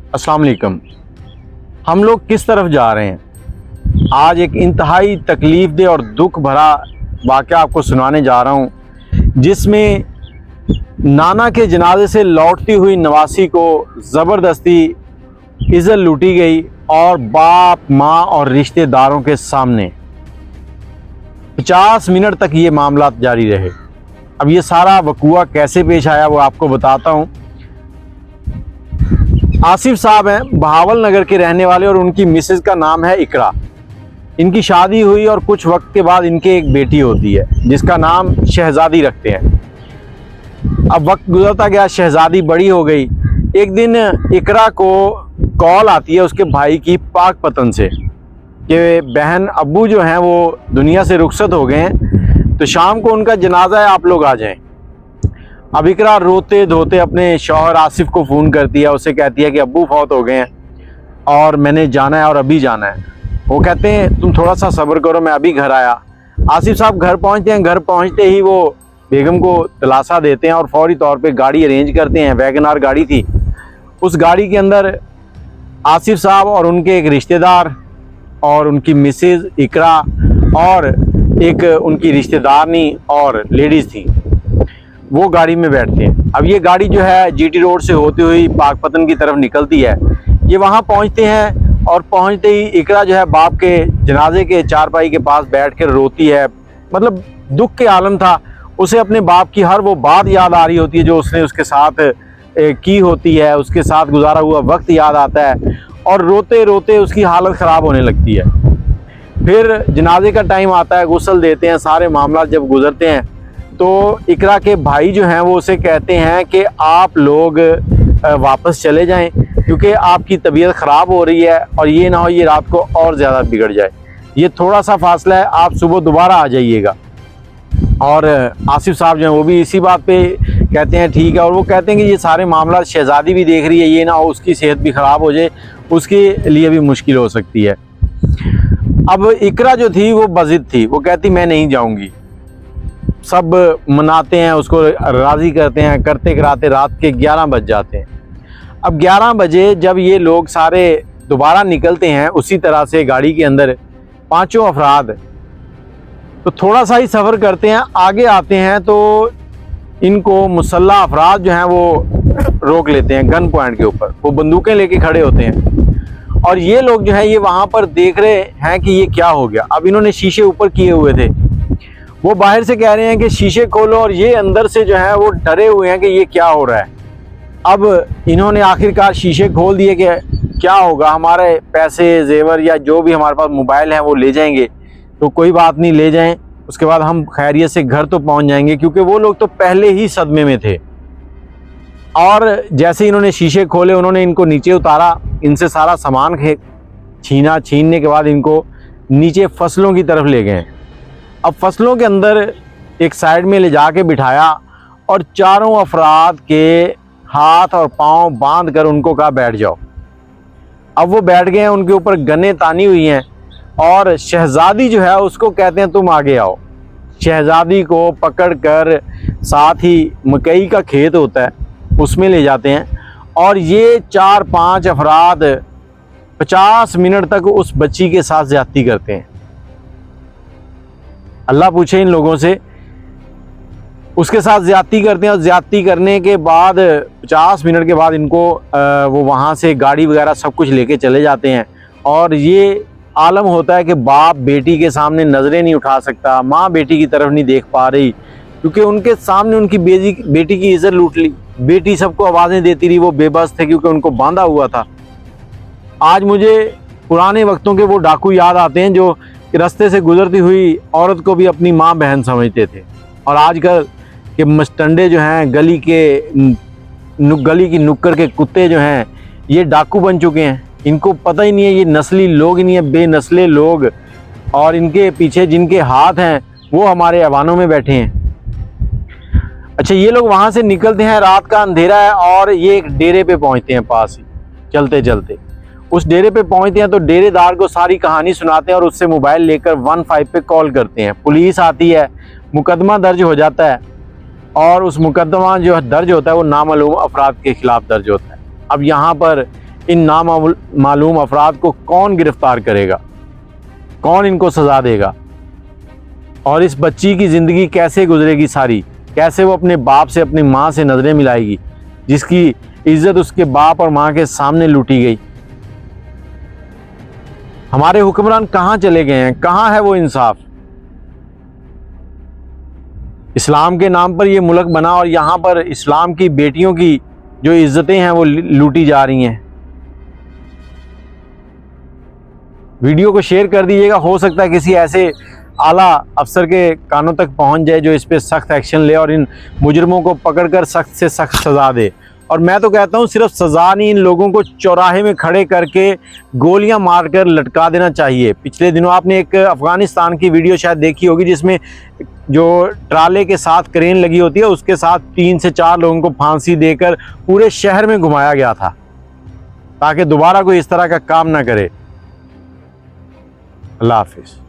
अस्सलाम वालेकुम। हम लोग किस तरफ जा रहे हैं? आज एक इंतहाई तकलीफ दे और दुख भरा वाक़या आपको सुनाने जा रहा हूँ, जिसमें नाना के जनाजे से लौटती हुई नवासी को ज़बरदस्ती इज़्ज़त लूटी गई और बाप, माँ और रिश्तेदारों के सामने 50 मिनट तक ये मामला जारी रहे। अब ये सारा वक़ूआ कैसे पेश आया वो आपको बताता हूँ। आसिफ साहब हैं, बहावल नगर के रहने वाले, और उनकी मिसेज़ का नाम है इकरा। इनकी शादी हुई और कुछ वक्त के बाद इनके एक बेटी होती है जिसका नाम शहज़ादी रखते हैं। अब वक्त गुजरता गया, शहज़ादी बड़ी हो गई। एक दिन इकरा को कॉल आती है उसके भाई की पाकपतन से कि बहन अब्बू जो हैं वो दुनिया से रुखसत हो गए हैं, तो शाम को उनका जनाजा है, आप लोग आ जाएं। अब इकरा रोते धोते अपने शौहर आसिफ को फ़ोन करती है, उससे कहती है कि अब्बू फौत हो गए हैं और मैंने जाना है और अभी जाना है। वो कहते हैं तुम थोड़ा सा सब्र करो, मैं अभी घर आया। आसिफ साहब घर पहुंचते हैं। घर पहुंचते ही वो बेगम को दिलासा देते हैं और फौरी तौर पे गाड़ी अरेंज करते हैं। वैगनार गाड़ी थी। उस गाड़ी के अंदर आसिफ साहब और उनके एक रिश्तेदार और उनकी मिसेज़ इकरा और एक उनकी रिश्तेदारनी और लेडीज़ थी, वो गाड़ी में बैठते हैं। अब ये गाड़ी जो है जीटी रोड से होती हुई पाकपतन की तरफ निकलती है। ये वहाँ पहुँचते हैं और पहुँचते ही इकरा जो है बाप के जनाजे के चारपाई के पास बैठ कर रोती है। मतलब दुख के आलम था। उसे अपने बाप की हर वो बात याद आ रही होती है जो उसने उसके साथ की होती है, उसके साथ गुजारा हुआ वक्त याद आता है और रोते रोते उसकी हालत ख़राब होने लगती है। फिर जनाजे का टाइम आता है, गुस्ल देते हैं। सारे मामला जब गुजरते हैं तो इकरा के भाई जो हैं वो उसे कहते हैं कि आप लोग वापस चले जाएं क्योंकि आपकी तबीयत ख़राब हो रही है और ये ना हो ये रात को और ज़्यादा बिगड़ जाए। ये थोड़ा सा फासला है, आप सुबह दोबारा आ जाइएगा। और आसिफ साहब जो हैं वो भी इसी बात पे कहते हैं ठीक है। और वो कहते हैं कि ये सारे मामला शहज़ादी भी देख रही है, ये ना हो उसकी सेहत भी ख़राब हो जाए, उसके लिए भी मुश्किल हो सकती है। अब इकरा जो थी वो बज़िद थी, वो कहती मैं नहीं जाऊंगी। सब मनाते हैं, उसको राज़ी करते हैं, करते कराते रात के 11 बज जाते हैं। अब 11 बजे जब ये लोग सारे दोबारा निकलते हैं उसी तरह से गाड़ी के अंदर पांचों अफराद, तो थोड़ा सा ही सफ़र करते हैं, आगे आते हैं तो इनको मुसल्ला अफराद जो हैं वो रोक लेते हैं गन पॉइंट के ऊपर। वो बंदूकें लेके खड़े होते हैं और ये लोग जो हैं ये वहाँ पर देख रहे हैं कि ये क्या हो गया। अब इन्होंने शीशे ऊपर किए हुए थे, वो बाहर से कह रहे हैं कि शीशे खोलो, और ये अंदर से जो है वो डरे हुए हैं कि ये क्या हो रहा है। अब इन्होंने आखिरकार शीशे खोल दिए कि क्या होगा, हमारे पैसे जेवर या जो भी हमारे पास मोबाइल है वो ले जाएंगे, तो कोई बात नहीं, ले जाएं, उसके बाद हम खैरियत से घर तो पहुंच जाएंगे। क्योंकि वो लोग तो पहले ही सदमे में थे। और जैसे इन्होंने शीशे खोले उन्होंने इनको नीचे उतारा, इनसे सारा सामान छीनने के बाद इनको नीचे फसलों की तरफ ले गए। अब फसलों के अंदर एक साइड में ले जाके बिठाया और चारों अफराद के हाथ और पांव बांध कर उनको कहा बैठ जाओ। अब वो बैठ गए हैं, उनके ऊपर गन्ने तानी हुई हैं और शहज़ादी जो है उसको कहते हैं तुम आगे आओ। शहज़ादी को पकड़ कर साथ ही मकई का खेत होता है उसमें ले जाते हैं और ये 4-5 अफराद 50 मिनट तक उस बच्ची के साथ ज़्यादती करते हैं। अल्लाह पूछे इन लोगों से, उसके साथ ज़्यादती करते हैं और ज़्यादती करने के बाद 50 मिनट के बाद इनको वो वहाँ से गाड़ी वगैरह सब कुछ लेके चले जाते हैं। और ये आलम होता है कि बाप बेटी के सामने नज़रें नहीं उठा सकता, माँ बेटी की तरफ नहीं देख पा रही क्योंकि उनके सामने उनकी बेटी की इज़्ज़त लूट ली। बेटी सबको आवाज़ें देती रही, वो बेबस थे क्योंकि उनको बांधा हुआ था। आज मुझे पुराने वक्तों के वो डाकू याद आते हैं जो रास्ते से गुजरती हुई औरत को भी अपनी माँ बहन समझते थे। और आजकल के मस्टंडे जो हैं, गली की नुक्कड़ के कुत्ते जो हैं, ये डाकू बन चुके हैं। इनको पता ही नहीं है ये नस्ली लोग ही नहीं है, बेनस्ले लोग, और इनके पीछे जिनके हाथ हैं वो हमारे ऐवानों में बैठे हैं। अच्छा, ये लोग वहाँ से निकलते हैं, रात का अंधेरा है और ये एक डेरे पे पहुँचते हैं। पास ही चलते चलते उस डेरे पे पहुँचते हैं तो डेरेदार को सारी कहानी सुनाते हैं और उससे मोबाइल लेकर 15 पे कॉल करते हैं। पुलिस आती है, मुकदमा दर्ज हो जाता है और उस मुकदमा जो दर्ज होता है वो नामालूम अफराद के खिलाफ दर्ज होता है। अब यहाँ पर इन नामालूम अफराद को कौन गिरफ्तार करेगा, कौन इनको सज़ा देगा? और इस बच्ची की ज़िंदगी कैसे गुजरेगी सारी? कैसे वो अपने बाप से, अपनी माँ से नज़रें मिलाएगी, जिसकी इज्जत उसके बाप और माँ के सामने लूटी गई? हमारे हुक्मरान कहाँ चले गए हैं? कहाँ है वो इंसाफ? इस्लाम के नाम पर ये मुल्क बना और यहाँ पर इस्लाम की बेटियों की जो इज्जतें हैं वो लूटी जा रही हैं। वीडियो को शेयर कर दीजिएगा, हो सकता है किसी ऐसे आला अफसर के कानों तक पहुंच जाए जो इस पे सख्त एक्शन ले और इन मुजरमों को पकड़कर सख्त से सख्त सज़ा दे। और मैं तो कहता हूं सिर्फ सज़ा नहीं, इन लोगों को चौराहे में खड़े करके गोलियां मारकर लटका देना चाहिए। पिछले दिनों आपने एक अफ़गानिस्तान की वीडियो शायद देखी होगी जिसमें जो ट्राले के साथ क्रेन लगी होती है उसके साथ 3 से 4 लोगों को फांसी देकर पूरे शहर में घुमाया गया था ताकि दोबारा कोई इस तरह का काम ना करे। अल्लाह हाफिज़।